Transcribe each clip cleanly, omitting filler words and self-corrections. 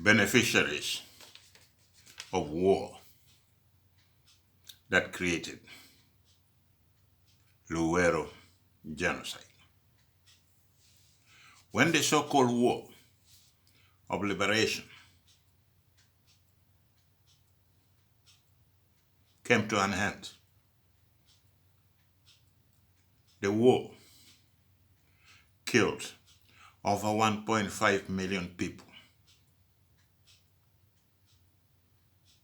beneficiaries of war that created Luwero Genocide. When the so-called war of liberation came to an end, the war killed over 1.5 million people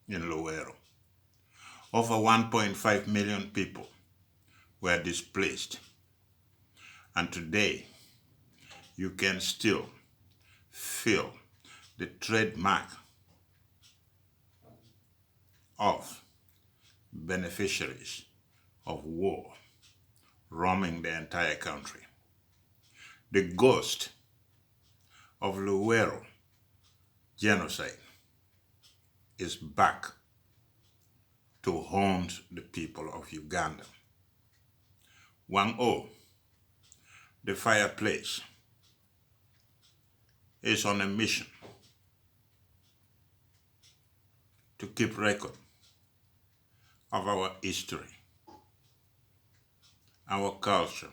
in Luwero. Over 1.5 million people were displaced. And today, you can still feel the trademark of beneficiaries of war roaming the entire country. The ghost of Luwero genocide is back to haunt the people of Uganda. Wang-oo, the fireplace, is on a mission to keep record of our history, our culture,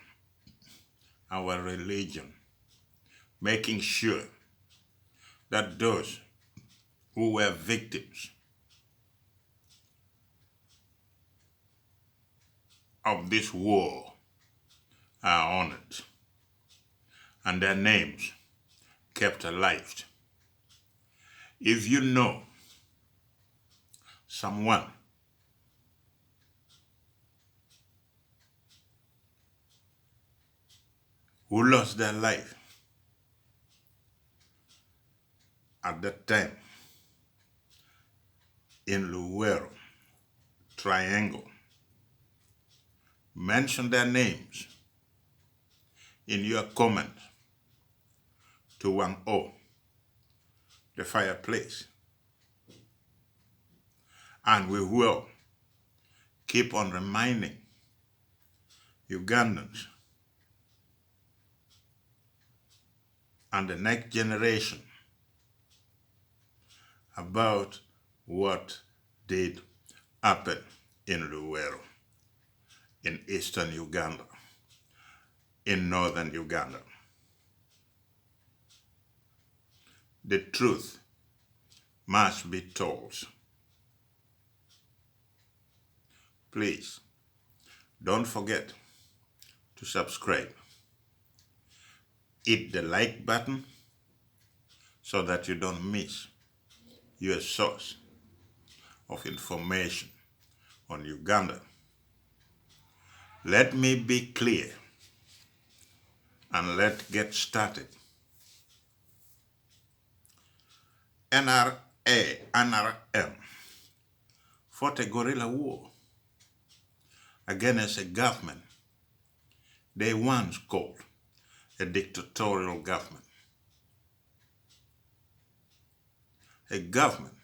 our religion, making sure that those who were victims of this war are honored and their names kept alive. If you know someone who lost their life at that time in Luwero Triangle, mention their names in your comment to Wang-oo, the fireplace, and we will keep on reminding Ugandans and the next generation about what did happen in Luwero, in eastern Uganda, in northern Uganda. The truth must be told. Please, don't forget to subscribe. Hit the like button so that you don't miss your source of information on Uganda. Let me be clear and let's get started. NRM fought a guerrilla war against a government they once called a dictatorial government. A government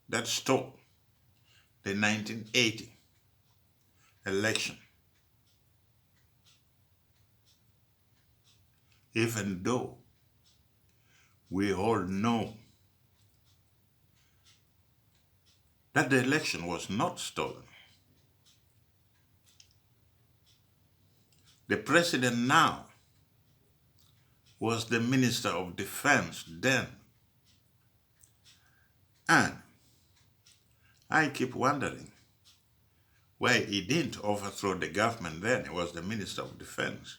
that stole the 1980 election, even though we all know that the election was not stolen. The president now was the Minister of Defense then. And I keep wondering why he didn't overthrow the government then. He was the Minister of Defense.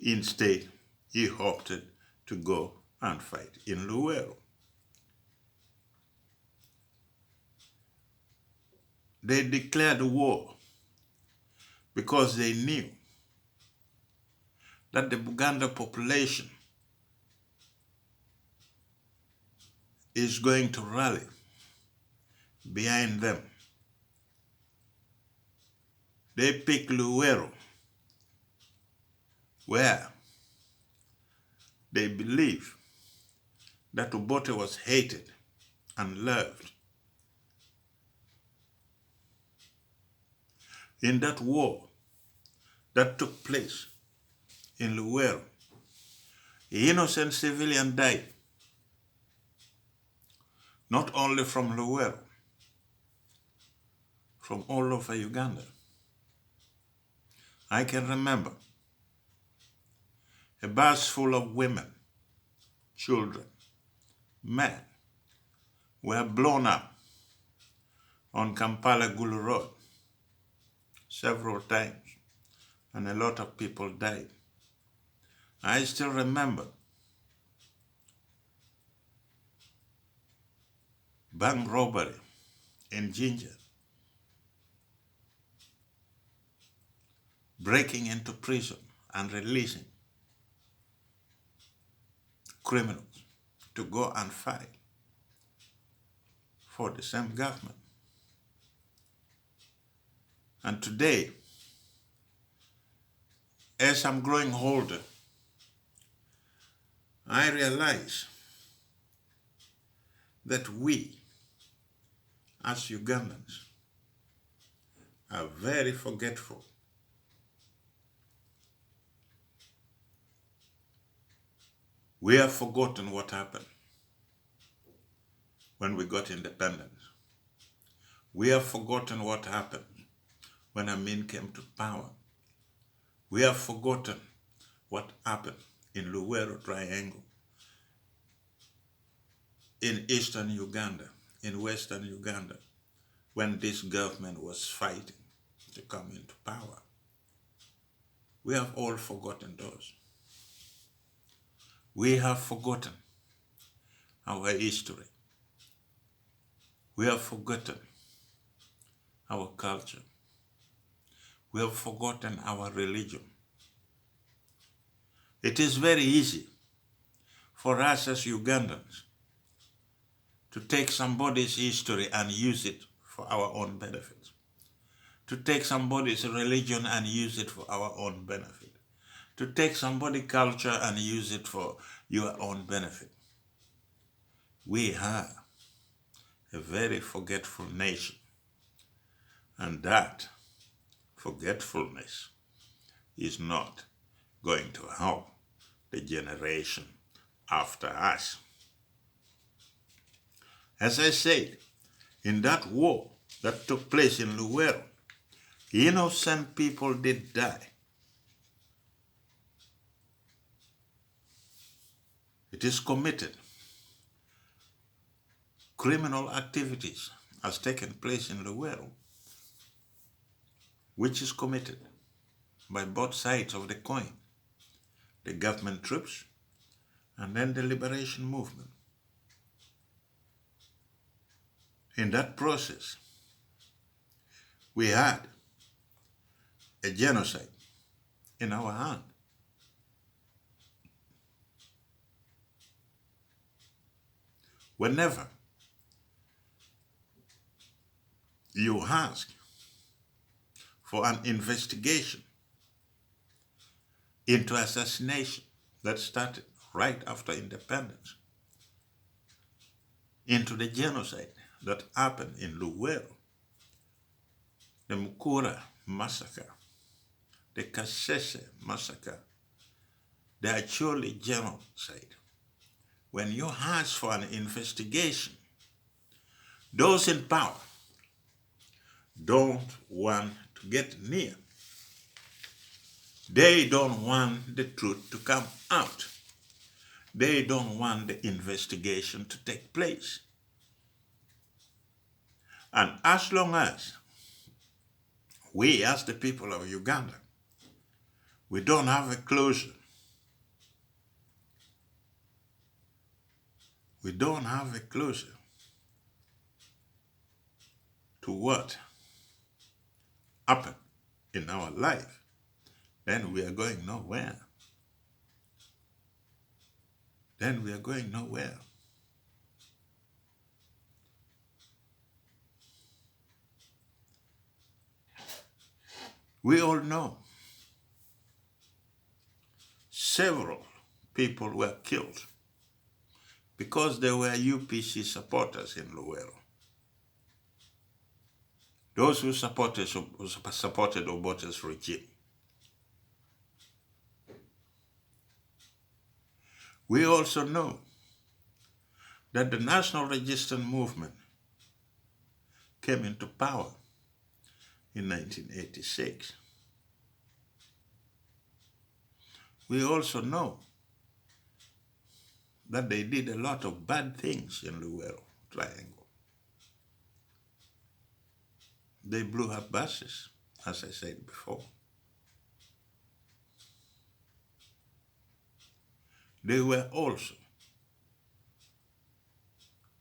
Instead, he opted to go and fight in Luwero. They declared war because they knew that the Uganda population is going to rally behind them. They picked Luwero, where they believe that Obote was hated and loved. In that war that took place in Luwero, innocent civilians died. not only from Luwero, from all over Uganda. I can remember a bus full of women, children, men were blown up on Kampala Gulu Road several times, and a lot of people died. I still remember bank robbery in Jinja, breaking into prison and releasing criminals to go and fight for the same government. And today, as I'm growing older, I realize that we, as Ugandans, are very forgetful. We have forgotten what happened when we got independence. We have forgotten what happened when Amin came to power. We have forgotten what happened in Luwero Triangle, in eastern Uganda, in western Uganda, when this government was fighting to come into power. We have all forgotten those. We have forgotten our history. We have forgotten our culture. We have forgotten our religion. It is very easy for us as Ugandans to take somebody's history and use it for our own benefit. To take somebody's religion and use it for our own benefit. To take somebody's culture and use it for your own benefit. We are a very forgetful nation. And that forgetfulness is not going to help the generation after us. As I said, in that war that took place in Luwero, innocent people did die. It is committed. Criminal activities has taken place in Luwero, which is committed by both sides of the coin, the government troops and then the liberation movement. In that process, we had a genocide in our hand. Whenever you ask for an investigation into assassination that started right after independence, into the genocide that happened in Luwero, the Mukura massacre, the Kasese massacre, the Acholi genocide. When you ask for an investigation, those in power don't want to get near. They don't want the truth to come out. They don't want the investigation to take place. And as long as we, as the people of Uganda, we don't have a closure, we don't have a closure to what happened in our life, then we are going nowhere. Then we are going nowhere. We all know several people were killed because they were UPC supporters in Luwero. Those who supported Obote's regime. We also know that the National Resistance Movement came into power in 1986. We also know that they did a lot of bad things in Luwero Triangle. They blew up buses, as I said before. They were also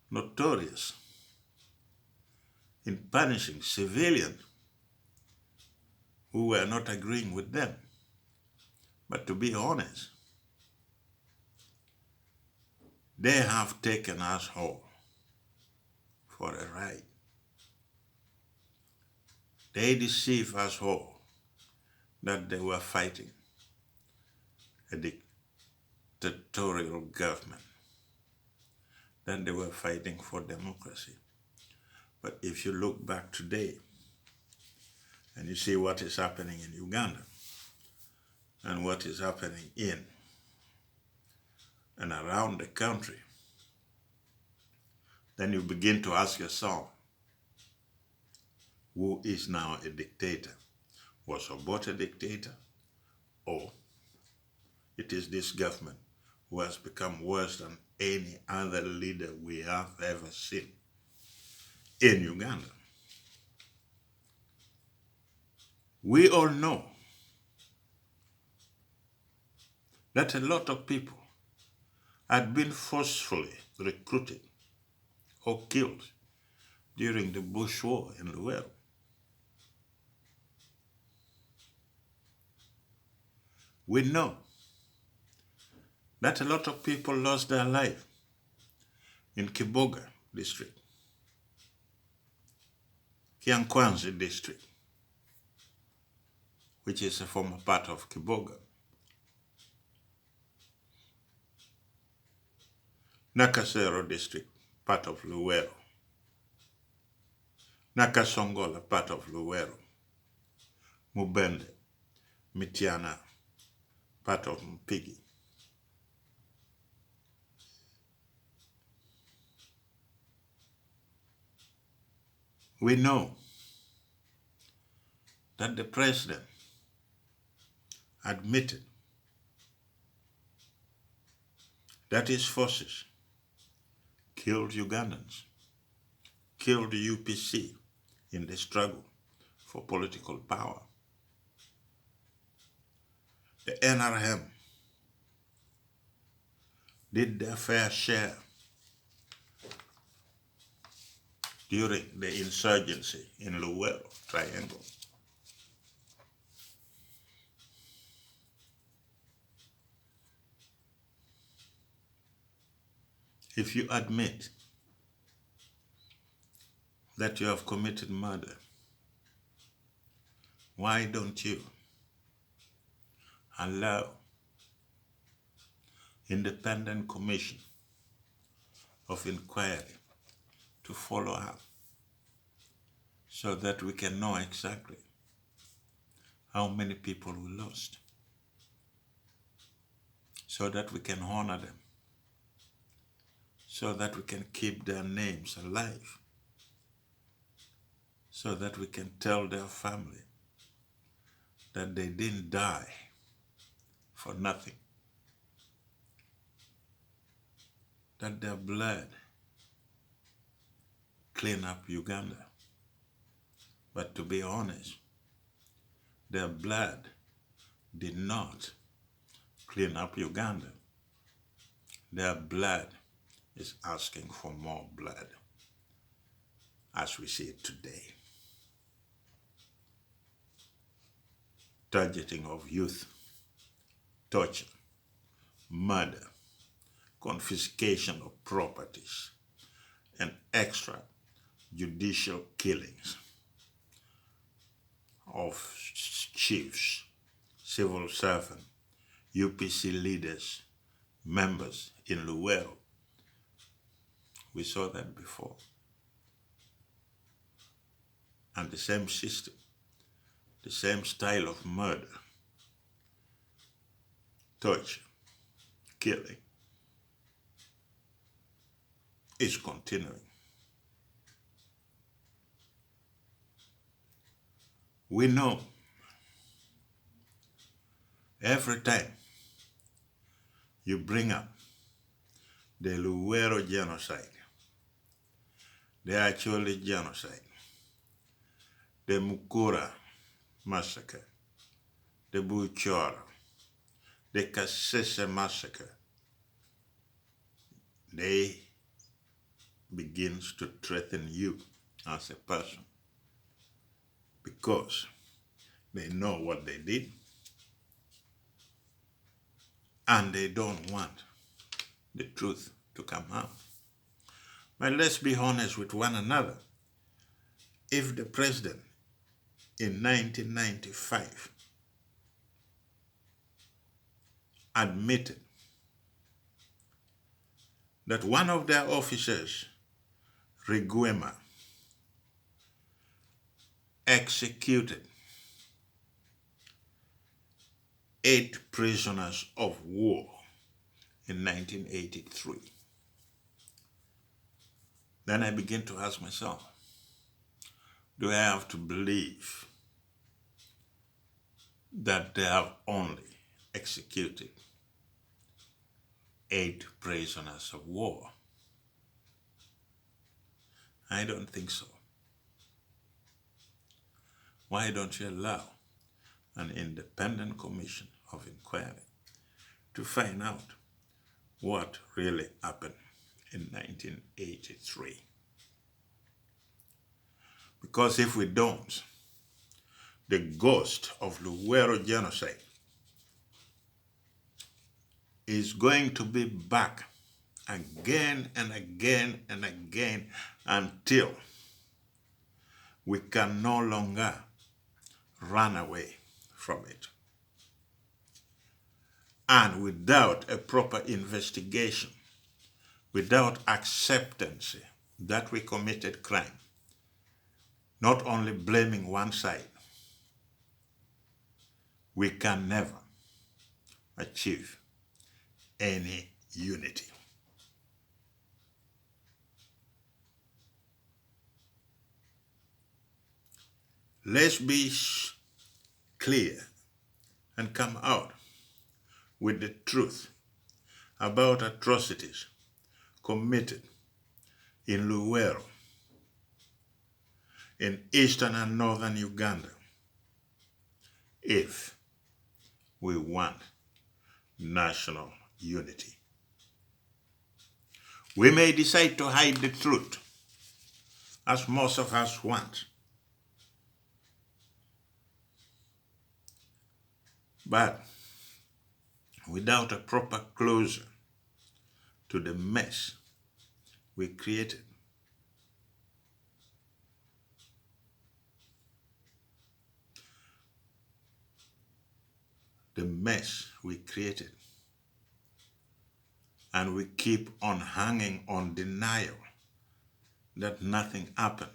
notorious in punishing civilians who were not agreeing with them. But to be honest, they have taken us all for a ride. They deceive us all that they were fighting a dictatorial government, that they were fighting for democracy. But if you look back today and you see what is happening in Uganda and what is happening in and around the country, then you begin to ask yourself, who is now a dictator? Was Obote a dictator? Or it is this government who has become worse than any other leader we have ever seen in Uganda? We all know that a lot of people had been forcefully recruited or killed during the Bush War in Luwero. We know that a lot of people lost their life in Kiboga district, 𝐿𝐿𝐼𝐻𝐾𝐬 district, which is a former part of Kiboga. Nakasero district, part of Luwero. Nakasongola, part of Luwero. Mubende, Mitiana, part of Mpigi. We know that the president admitted that his forces killed Ugandans, killed the UPC in the struggle for political power. The NRM did their fair share during the insurgency in Luwero Triangle. If you admit that you have committed murder, why don't you allow independent commission of inquiry to follow up so that we can know exactly how many people we lost, so that we can honor them, so that we can keep their names alive, so that we can tell their family that they didn't die for nothing, that their blood cleaned up Uganda. But to be honest, their blood did not clean up Uganda. Their blood is asking for more blood, as we see it today. Targeting of youth, torture, murder, confiscation of properties, and extrajudicial killings of chiefs, civil servants, UPC leaders, members in Luwero. We saw that before. And the same system, the same style of murder, torture, killing, is continuing. We know every time you bring up the Luwero genocide, the actually genocide, the Mukura massacre, the 𝙁𝙊𝙇, the 𝐁𝐞𝐧𝐶 massacre, they begins to threaten you as a person because they know what they did and they don't want the truth to come out. But let's be honest with one another. If the president in 1995 admitted that one of their officers, 𝐁𝐞𝐧𝐶, executed 8 prisoners of war in 1983, then I begin to ask myself, do I have to believe that they have only executed 8 prisoners of war? I don't think so. Why don't you allow an independent commission of inquiry to find out what really happened in 1983? Because if we don't, the ghost of Luwero genocide is going to be back again and again and again until we can no longer run away from it. And without a proper investigation, without acceptance that we committed crime, not only blaming one side, we can never achieve any unity. Let's be clear and come out with the truth about atrocities committed in Luwero, in eastern and northern Uganda, if we want national unity. We may decide to hide the truth, as most of us want. But without a proper closure to the mess we created, and we keep on hanging on denial that nothing happened,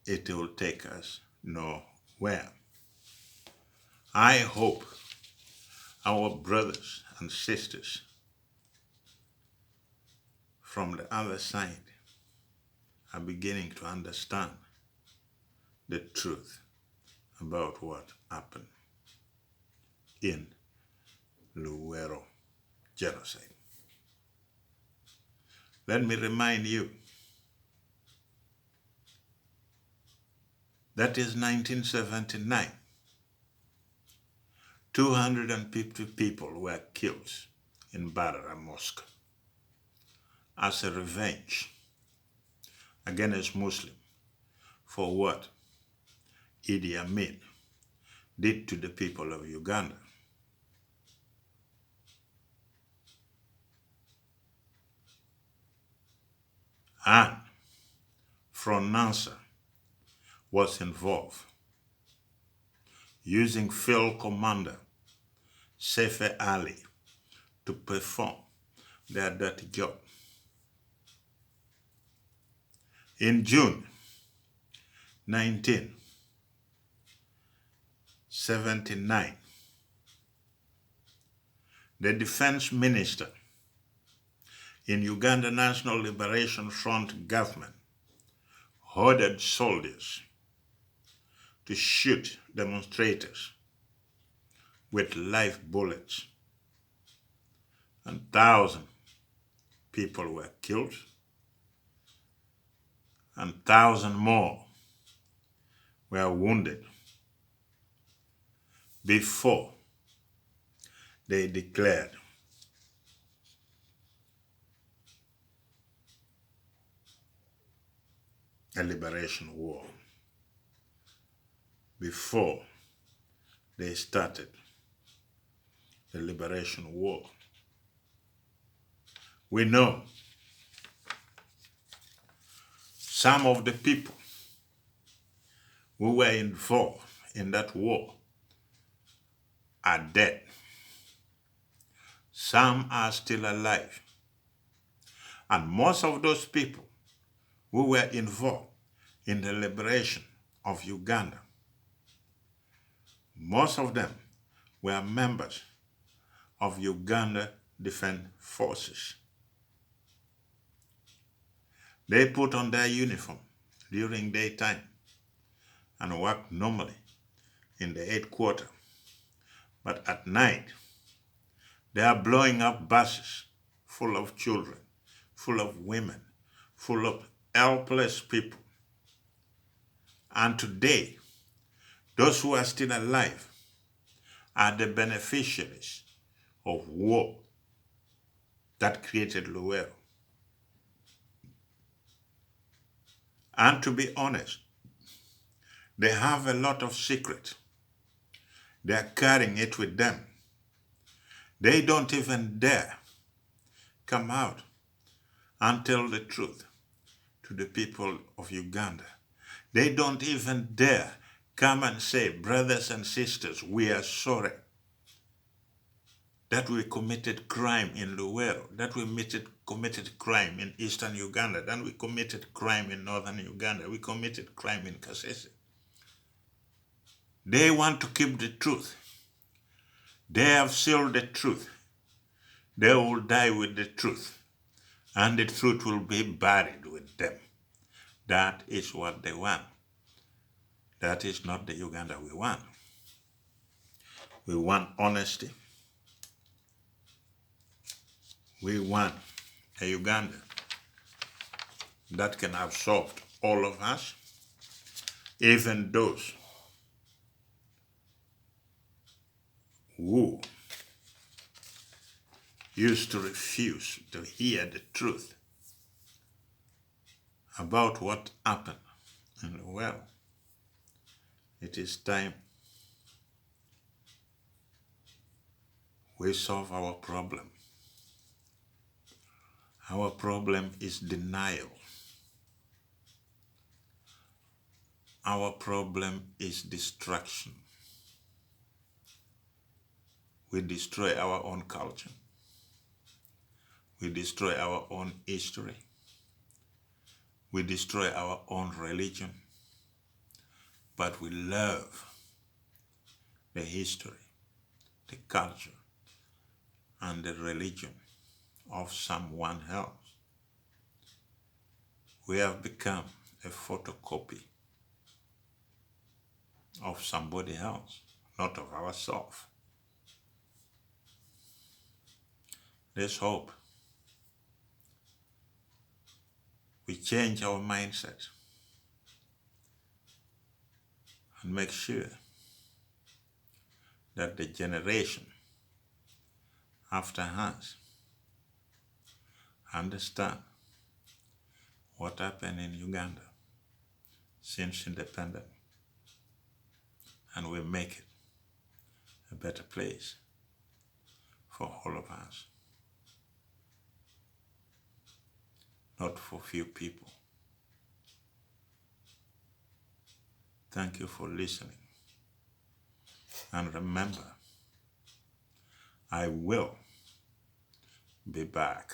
it will take us nowhere. I hope our brothers and sisters from the other side are beginning to understand the truth about what happened in Luwero genocide. Let me remind you, that is 1979. 250 people were killed in Barara Mosque as a revenge against Muslims for what Idi Amin did to the people of Uganda. And from NASA was involved, using Field Commander 𝐁𝐴𝐴 to perform their dirty job. In June 1979, the defense minister in Uganda National Liberation Front government ordered soldiers to shoot demonstrators with live bullets, and 1,000 people were killed, and 1,000 more were wounded before they declared a liberation war, before they started the liberation war. We know some of the people who were involved in that war are dead. Some are still alive. And most of those people who were involved in the liberation of Uganda, most of them were members of Uganda Defense Forces. They put on their uniform during daytime and worked normally in the headquarters. But at night, they are blowing up buses full of children, full of women, full of helpless people. And today, those who are still alive are the beneficiaries of war that created Luwero. And to be honest, they have a lot of secret. They are carrying it with them. They don't even dare come out and tell the truth to the people of Uganda. They don't even dare come and say, brothers and sisters, we are sorry that we committed crime in Luwero, that we committed crime in eastern Uganda, that we committed crime in northern Uganda, we committed crime in Kasese. They want to keep the truth. They have sealed the truth. They will die with the truth, and the truth will be buried with them. That is what they want. That is not the Uganda we want. We want honesty. We want a Uganda that can absorb all of us, even those who used to refuse to hear the truth about what happened in the world. It is time we solve our problem. Our problem is denial. Our problem is destruction. We destroy our own culture. We destroy our own history. We destroy our own religion. But we love the history, the culture, and the religion of someone else. We have become a photocopy of somebody else, not of ourselves. Let's hope we change our mindset and make sure that the generation after us understand what happened in Uganda since independence, and we make it a better place for all of us, not for few people. Thank you for listening. And remember, I will be back.